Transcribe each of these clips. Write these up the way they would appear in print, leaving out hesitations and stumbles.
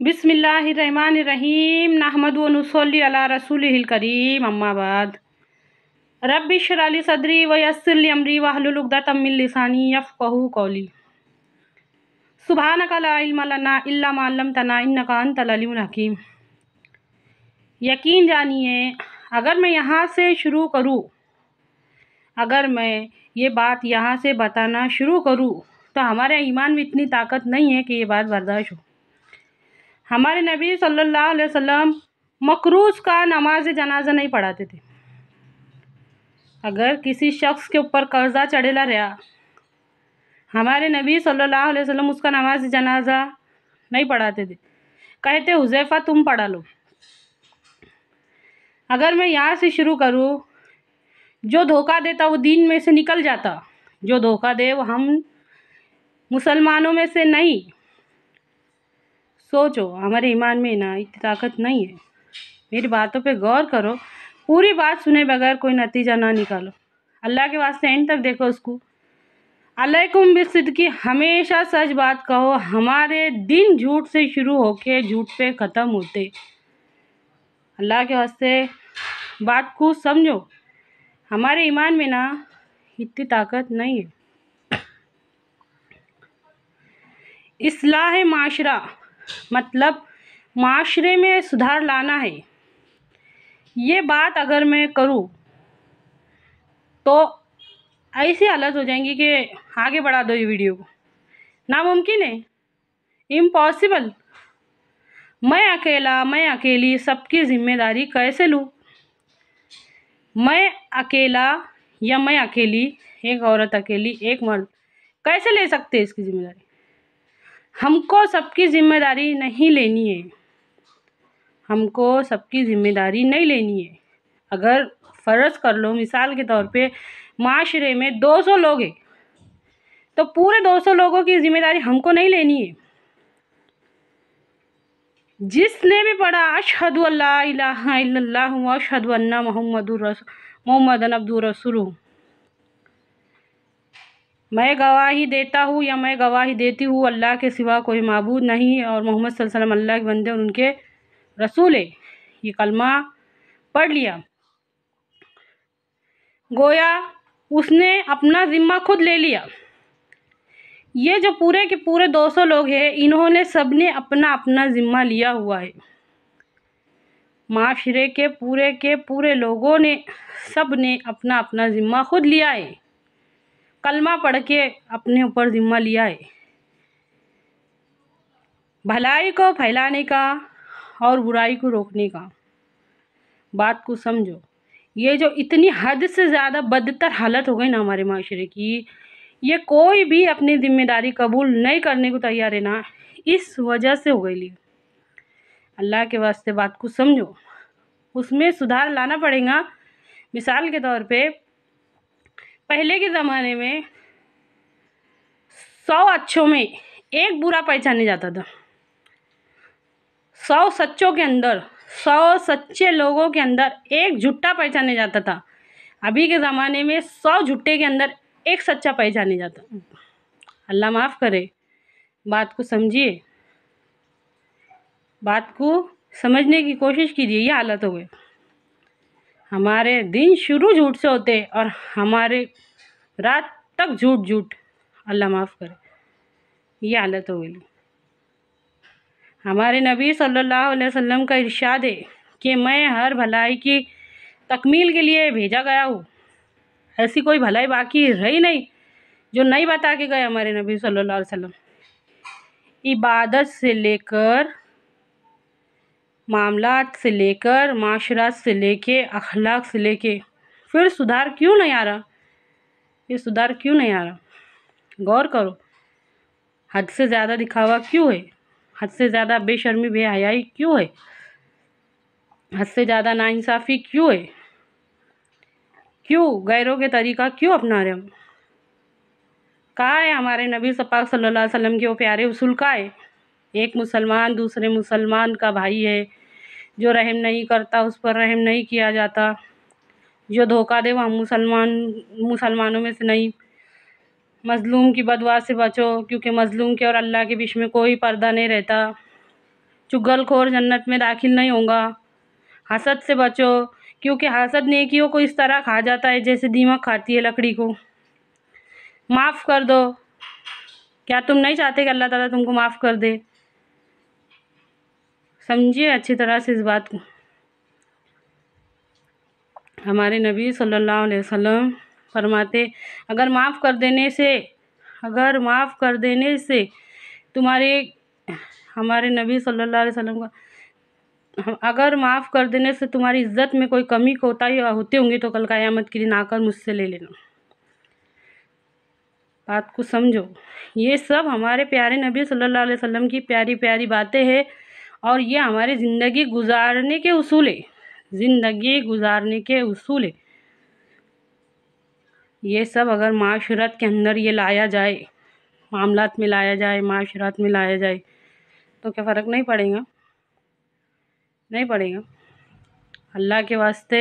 बिस्मिल्लाहिर्रहमानिर्रहीम नहमदु व नुसल्ली अला रसूलिहिल करीम अम्मा बाद रब्बि इश्रह ली सदरी व यस्सिर ली अमरी वहलुल उक़दतम मिन लिसानी यफ़क़हू क़ौली सुब्हानका ला इल्मा लना इल्ला मा अल्लमतना इन्नका अंतल अलीमुल हकीम। यकीन जानिए अगर मैं यहाँ से शुरू करूँ, अगर मैं ये बात यहाँ से बताना शुरू करूँ तो हमारे ईमान में इतनी ताकत नहीं है कि ये बात बर्दाश्त हो। हमारे नबी सल्लल्लाहु अलैहि वसल्लम मकरूज़ का नमाज जनाजा नहीं पढ़ाते थे। अगर किसी शख्स के ऊपर कर्जा चढ़ेला रहा, हमारे नबी सल्लल्लाहु अलैहि वसल्लम उसका नमाज जनाजा नहीं पढ़ाते थे, कहते हुज़ैफ़ा तुम पढ़ा लो। अगर मैं यहाँ से शुरू करूँ, जो धोखा देता वो दीन में से निकल जाता, जो धोखा दे वो हम मुसलमानों में से नहीं। सोचो हमारे ईमान में ना इतनी ताकत नहीं है। मेरी बातों पे गौर करो, पूरी बात सुने बगैर कोई नतीजा ना निकालो। अल्लाह के वास्ते एंड तक देखो उसको। अलैकुम बिसिद्क़ी, हमेशा सच बात कहो। हमारे दिन झूठ से शुरू होके झूठ पे ख़त्म होते। अल्लाह के वास्ते बात को समझो, हमारे ईमान में ना इतनी ताकत नहीं है। इस्लाह माशरा मतलब माशरे में सुधार लाना है। ये बात अगर मैं करूँ तो ऐसी हालत हो जाएंगी कि आगे बढ़ा दो ये वीडियो को, नामुमकिन है, इम्पॉसिबल। मैं अकेला, मैं अकेली सबकी ज़िम्मेदारी कैसे लूँ? मैं अकेला या मैं अकेली, एक औरत अकेली, एक मर्द, कैसे ले सकते हैं इसकी ज़िम्मेदारी? हमको सबकी ज़िम्मेदारी नहीं लेनी है, हमको सबकी ज़िम्मेदारी नहीं लेनी है। अगर फ़र्ज़ कर लो मिसाल के तौर पे माशरे में 200 लोग हैं तो पूरे 200 लोगों की ज़िम्मेदारी हमको नहीं लेनी है। जिसने भी पढ़ा अशहदु अल्ला इलाहा इल्लल्लाह व अशहदु अन्ना मुहम्मदन अब्दुहु रसूलुहु, मैं गवाही देता हूँ या मैं गवाही देती हूँ अल्लाह के सिवा कोई माबूद नहीं और मोहम्मद सल्लल्लाहु अलैहि वसल्लम अल्लाह के बंदे और उनके रसूल है। ये कलमा पढ़ लिया, गोया उसने अपना ज़िम्मा खुद ले लिया। ये जो पूरे के पूरे 200 लोग हैं, इन्होंने सब ने अपना अपना ज़िम्मा लिया हुआ है। माशरे के पूरे लोगों ने, सब ने अपना अपना ज़िम्मा खुद लिया है। कलमा पढ़ के अपने ऊपर ज़िम्मा लिया है, भलाई को फैलाने का और बुराई को रोकने का। बात को समझो, ये जो इतनी हद से ज़्यादा बदतर हालत हो गई ना हमारे माशरे की, ये कोई भी अपनी ज़िम्मेदारी कबूल नहीं करने को तैयार है ना, इस वजह से हो गई। अल्लाह के वास्ते बात को समझो, उसमें सुधार लाना पड़ेगा। मिसाल के तौर पे पहले के ज़माने में 100 अच्छों में एक बुरा पहचाने जाता था। 100 सच्चों के अंदर, 100 सच्चे लोगों के अंदर एक झूठा पहचाने जाता था। अभी के ज़माने में 100 झूठे के अंदर एक सच्चा पहचाने जाता। अल्लाह माफ़ करे, बात को समझिए, बात को समझने की कोशिश कीजिए। ये हालत हो गई, हमारे दिन शुरू झूठ से होते और हमारे रात तक झूठ। अल्लाह माफ़ करे, ये हालत हो गई। हमारे नबी सल्लल्लाहु अलैहि वसल्लम का इरशाद है कि मैं हर भलाई की तकमील के लिए भेजा गया हूँ। ऐसी कोई भलाई बाकी रही नहीं जो नहीं बता के गए हमारे नबी सल्लल्लाहु अलैहि वसल्लम। इबादत से लेकर, मामलात से लेकर, माशरात से लेके, अखलाक से लेके, फिर सुधार क्यों नहीं आ रहा? ये सुधार क्यों नहीं आ रहा? गौर करो, हद से ज़्यादा दिखावा क्यों है? हद से ज़्यादा बेशर्मी बेहयाई क्यों है? हद से ज़्यादा नाइंसाफ़ी क्यों है? क्यों गैरों के तरीक़ा क्यों अपना रहे हम? कहाँ है हमारे नबी पाक सल्लल्लाहु अलैहि वसल्लम के वो प्यारे उसूल? का है? एक मुसलमान दूसरे मुसलमान का भाई है, जो रहम नहीं करता उस पर रहम नहीं किया जाता, जो धोखा दे वह मुसलमानों में से नहीं। मज़लूम की बददुआ से बचो, क्योंकि मज़लूम के और अल्लाह के बीच में कोई पर्दा नहीं रहता। चुगलखोर जन्नत में दाखिल नहीं होगा। हसद से बचो, क्योंकि हसद नेकियों को इस तरह खा जाता है जैसे दीमक खाती है लकड़ी को। माफ़ कर दो, क्या तुम नहीं चाहते कि अल्लाह ताला तुमको माफ़ कर दे? समझिए अच्छी तरह से इस बात को। हमारे नबी सल्लल्लाहु अलैहि वसल्लम फरमाते, अगर माफ़ कर देने से तुम्हारे, हमारे नबी सल्लल्लाहु अलैहि वसल्लम का, अगर माफ़ कर देने से तुम्हारी इज़्ज़त में कोई कमी कोताही होते होंगे तो कल क़यामत के दिन आकर मुझसे ले लेना। बात को समझो। ये सब हमारे प्यारे नबी सल्लल्लाहु अलैहि वसल्लम की प्यारी प्यारी बातें हैं और ये हमारी ज़िंदगी गुजारने के उसूल है। ज़िंदगी गुजारने के उसूल है। ये सब अगर माशरत के अंदर ये लाया जाए, मामलात में लाया जाए, माशरत में लाया जाए तो क्या फ़र्क नहीं पड़ेगा? नहीं पड़ेगा। अल्लाह के वास्ते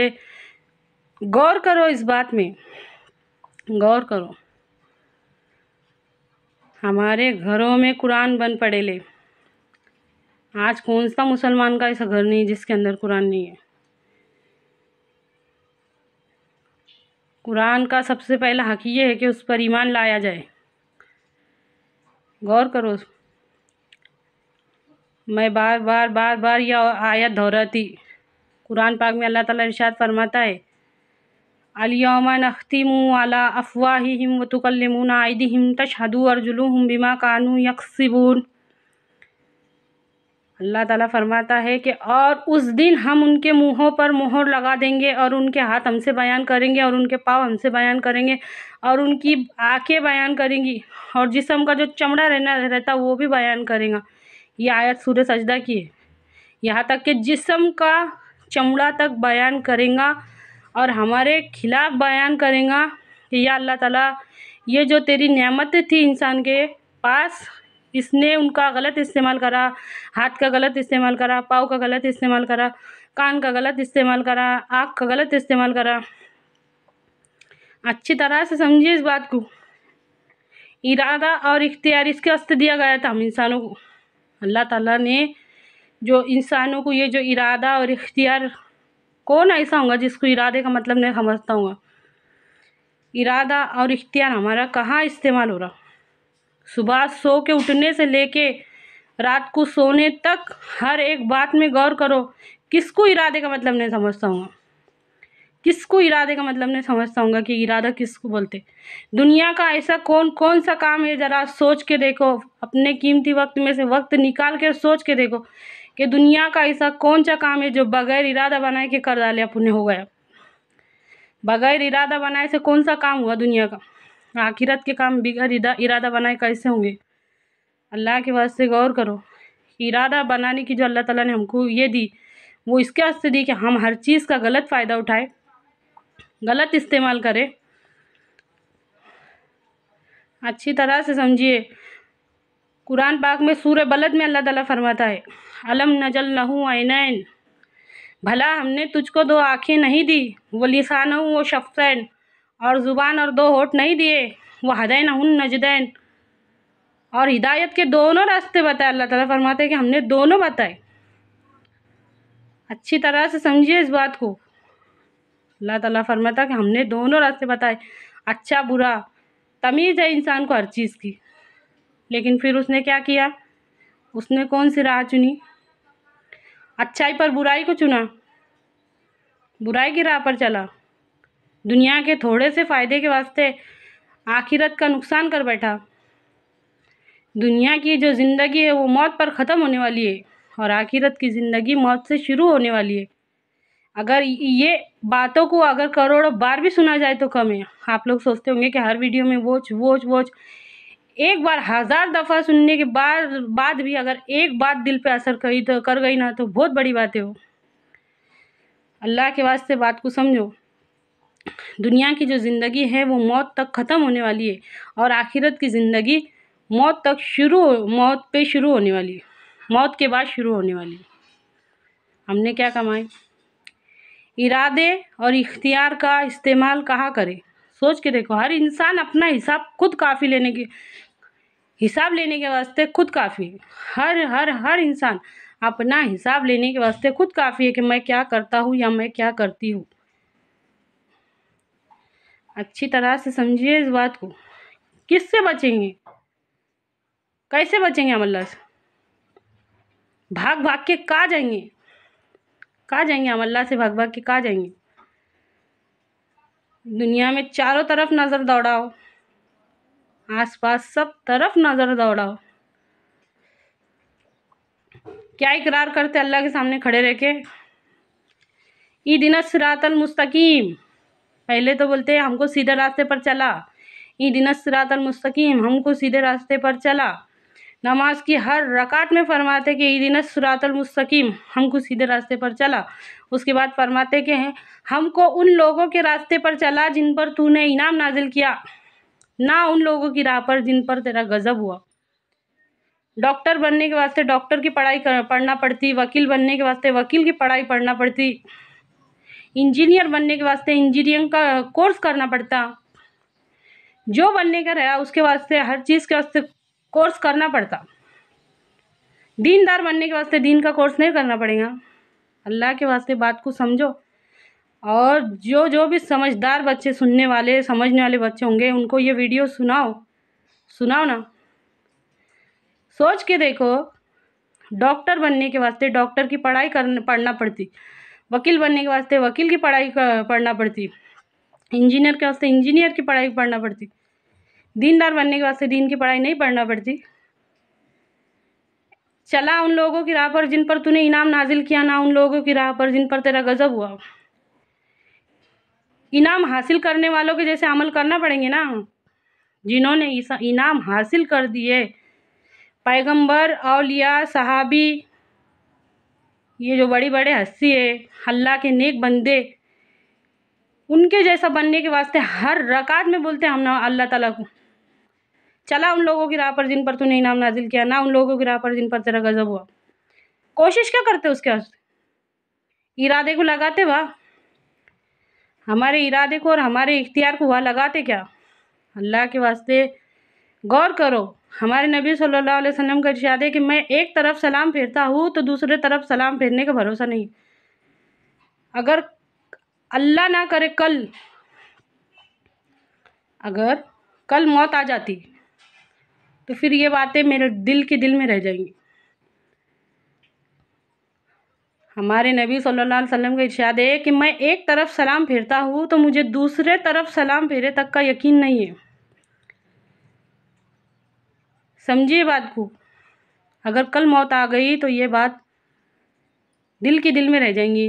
गौर करो, इस बात में गौर करो। हमारे घरों में कुरान बंद पड़े ले। आज कौन सा मुसलमान का ऐसा घर नहीं जिसके अंदर कुरान नहीं है? कुरान का सबसे पहला हक़ ये है कि उस पर ईमान लाया जाए। गौर करो। मैं बार बार यह आयत दोहराती। कुरान पाक में अल्लाह ताला इरशाद फरमाता है, अल-यौमा नख्तिमु अला अफ़वाहिहिम व तुकल्लिमुना अयदीहिम तशहदु अर्जुलुहुम बिमा कानू यक्सिबून। अल्लाह ताला फरमाता है कि और उस दिन हम उनके मुँहों पर मोहर लगा देंगे और उनके हाथ हमसे बयान करेंगे और उनके पाँव हमसे बयान करेंगे और उनकी आँखें बयान करेंगी और जिस्म का जो चमड़ा रहता वो भी बयान करेगा। ये आयत सूरह सजदा की है। यहाँ तक कि जिस्म का चमड़ा तक बयान करेगा और हमारे खिलाफ बयान करेगा कि या अल्लाह ताला, ये जो तेरी नेमत थी इंसान के पास, इसने उनका गलत इस्तेमाल करा, हाथ का गलत इस्तेमाल करा, पाँव का गलत इस्तेमाल करा, कान का गलत इस्तेमाल करा, आँख का गलत इस्तेमाल करा। अच्छी तरह से समझिए इस बात को। इरादा और इख्तियार इसके वास्ते दिया गया था हम इंसानों को। अल्लाह ताला ने जो इंसानों को ये जो इरादा और इख्तियार, कौन ऐसा होगा जिसको इरादे का मतलब नहीं समझता होगा? इरादा और इख्तियार हमारा कहाँ इस्तेमाल हो रहा? सुबह सो के उठने से लेके रात को सोने तक हर एक बात में गौर करो। किसको इरादे का मतलब नहीं समझता हूँ? किसको इरादे का मतलब नहीं समझता हूँ कि इरादा किसको बोलते? दुनिया का ऐसा कौन सा काम है, ज़रा सोच के देखो। अपने कीमती वक्त में से वक्त निकाल के सोच के देखो कि दुनिया का ऐसा कौन सा काम है जो बगैर इरादा बनाए के कर डाले अपने हो गया। बगैर इरादा बनाए से कौन सा काम हुआ दुनिया का? आखिरत के काम बगैर इरादा बनाए कैसे होंगे? अल्लाह के वास्ते गौर करो। इरादा बनाने की जो अल्लाह ताला ने हमको ये दी, वो इसके वास्ते दी कि हम हर चीज़ का गलत फ़ायदा उठाए, गलत इस्तेमाल करें। अच्छी तरह से समझिए। कुरान पाक में सूरह बलद में अल्लाह ताला फरमाता है, अलम नजल लहू ऐनैन, भला हमने तुझको दो आँखें नहीं दी, वो लिसानहू वो शफ़तैन, और ज़ुबान और दो होठ नहीं दिए, वो हदैनहुन नजदैन, और हिदायत के दोनों रास्ते बताए। अल्लाह ताला फरमाते हैं कि हमने दोनों बताए। अच्छी तरह से समझिए इस बात को। अल्लाह ताला फरमाता है कि हमने दोनों रास्ते बताए, अच्छा बुरा। तमीज़ है इंसान को हर चीज़ की, लेकिन फिर उसने क्या किया? उसने कौन सी राह चुनी? अच्छाई पर बुराई को चुना, बुराई की राह पर चला। दुनिया के थोड़े से फ़ायदे के वास्ते आखिरत का नुकसान कर बैठा। दुनिया की जो ज़िंदगी है वो मौत पर ख़त्म होने वाली है और आखिरत की ज़िंदगी मौत से शुरू होने वाली है। अगर ये बातों को अगर करोड़ों बार भी सुना जाए तो कम है। आप लोग सोचते होंगे कि हर वीडियो में वोच एक बार 1000 दफ़ा सुनने के बाद भी अगर एक बात दिल पे असर कर गई ना तो बहुत बड़ी बात है वो। अल्लाह के वास्ते बात को समझो। दुनिया की जो ज़िंदगी है वो मौत तक ख़त्म होने वाली है और आखिरत की ज़िंदगी मौत पे शुरू होने वाली है, मौत के बाद शुरू होने वाली है। हमने क्या कमाए? इरादे और इख्तियार का इस्तेमाल कहाँ करें? सोच के देखो। हर इंसान अपना हिसाब खुद काफ़ी हिसाब लेने के वास्ते खुद काफ़ी है। हर इंसान अपना हिसाब लेने के वास्ते खुद काफ़ी है कि मैं क्या करता हूँ या मैं क्या करती हूँ। अच्छी तरह से समझिए इस बात को। किससे बचेंगे, कैसे बचेंगे हम अल्लाह से? भाग भाग के कहाँ जाएंगे, कहाँ जाएंगे हम अल्लाह से भाग भाग के कहाँ जाएंगे? दुनिया में चारों तरफ नज़र दौड़ाओ, आसपास सब तरफ नज़र दौड़ाओ, क्या इकरार करते अल्लाह के सामने खड़े रह के? इहदिनस सिरातल मुस्तकीम, पहले तो बोलते हैं हमको सीधे रास्ते पर चला, इहदिनस सिरातल मुस्तकीम, हमको सीधे रास्ते पर चला। नमाज की हर रकात में फरमाते कि इहदिनस सिरातल मुस्तकीम, हमको सीधे रास्ते पर चला। उसके बाद फरमाते कि हमको उन लोगों के रास्ते पर चला जिन पर तूने इनाम नाजिल किया, ना उन लोगों की राह पर जिन पर तेरा गज़ब हुआ। डॉक्टर बनने के वास्ते डॉक्टर की पढ़ाई पढ़ना पड़ती, वकील बनने के वास्ते वकील की पढ़ाई पढ़ना पड़ती, इंजीनियर बनने के वास्ते इंजीनियरिंग का कोर्स करना पड़ता। जो बनने का रहा उसके वास्ते हर चीज़ के वास्ते कोर्स करना पड़ता। दीनदार बनने के वास्ते दीन का कोर्स नहीं करना पड़ेगा? अल्लाह के वास्ते बात को समझो। और जो जो भी समझदार बच्चे, सुनने वाले समझने वाले बच्चे होंगे, उनको ये वीडियो सुनाओ ना। सोच के देखो, डॉक्टर बनने के वास्ते डॉक्टर की पढ़ाई पढ़ना पड़ती, वकील बनने के वास्ते वकील की पढ़ाई पढ़ना पड़ती, इंजीनियर के वास्ते इंजीनियर की पढ़ाई पढ़ना पड़ती, दीनदार बनने के वास्ते दीन की पढ़ाई नहीं पढ़ना पड़ती। चला उन लोगों की राह पर जिन पर तूने इनाम नाजिल किया, ना उन लोगों की राह पर जिन पर तेरा गज़ब हुआ। इनाम हासिल करने वालों के जैसे अमल करना पड़ेंगे ना, जिन्होंने इनाम हासिल कर दिए, पैगंबर, औलिया, सहाबी, ये जो बड़ी बड़े हस्ती है, अल्लाह के नेक बंदे, उनके जैसा बनने के वास्ते हर रकात में बोलते हैं हम ना अल्लाह ताला को, चला उन लोगों की राह पर जिन पर तूने इनाम नाजिल किया, ना उन लोगों की राह पर जिन पर तेरा गज़ब हुआ। कोशिश क्या करते उसके वास्ते? इरादे को लगाते वाह, हमारे इरादे को और हमारे इख्तियार को वहाँ लगाते क्या? अल्लाह के वास्ते गौर करो। हमारे नबी सल्लल्लाहु अलैहि वसल्लम का इरशाद है कि मैं एक तरफ सलाम फेरता हूँ तो दूसरे तरफ सलाम फेरने का भरोसा नहीं। अगर अल्लाह ना करे अगर कल मौत आ जाती तो फिर ये बातें मेरे दिल में रह जाएंगी। हमारे नबी सल्लल्लाहु अलैहि वसल्लम का इरशाद है कि मैं एक तरफ सलाम फेरता हूँ तो मुझे दूसरे तरफ सलाम फेरे तक का यकीन नहीं है। समझिए बात को। अगर कल मौत आ गई तो ये बात दिल में रह जाएंगी।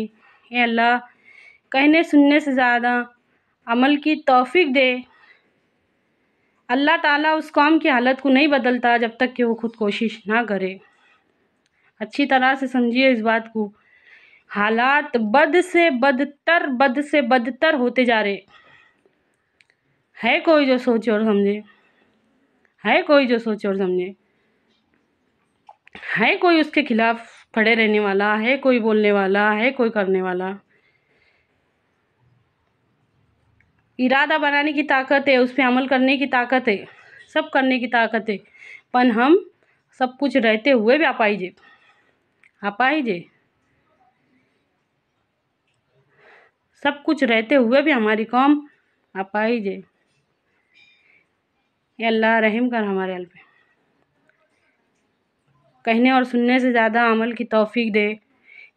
ए अल्लाह, कहने सुनने से ज़्यादा अमल की तौफीक दे। अल्लाह ताला उस कौम की हालत को नहीं बदलता जब तक कि वो खुद कोशिश ना करे। अच्छी तरह से समझिए इस बात को। हालात बद से बदतर होते जा रहे। है कोई जो सोचे और समझे? है कोई जो सोचे और समझे? है कोई उसके खिलाफ खड़े रहने वाला? है कोई बोलने वाला? है कोई करने वाला? इरादा बनाने की ताकत है, उस पर अमल करने की ताकत है, सब करने की ताकत है, पर हम सब कुछ रहते हुए भी अपाहिजे सब कुछ रहते हुए भी हमारी कौम अपाहिजे। ये अल्लाह रहम कर हमारे अल पे। कहने और सुनने से ज़्यादा अमल की तौफीक दे।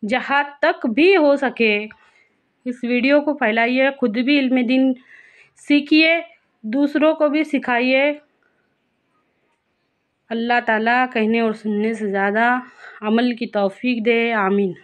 जहाँ तक भी हो सके इस वीडियो को फैलाइए, खुद भी इल्म दीन सीखिए, दूसरों को भी सिखाइए। अल्लाह ताला कहने और सुनने से ज़्यादा अमल की तौफीक दे। आमीन।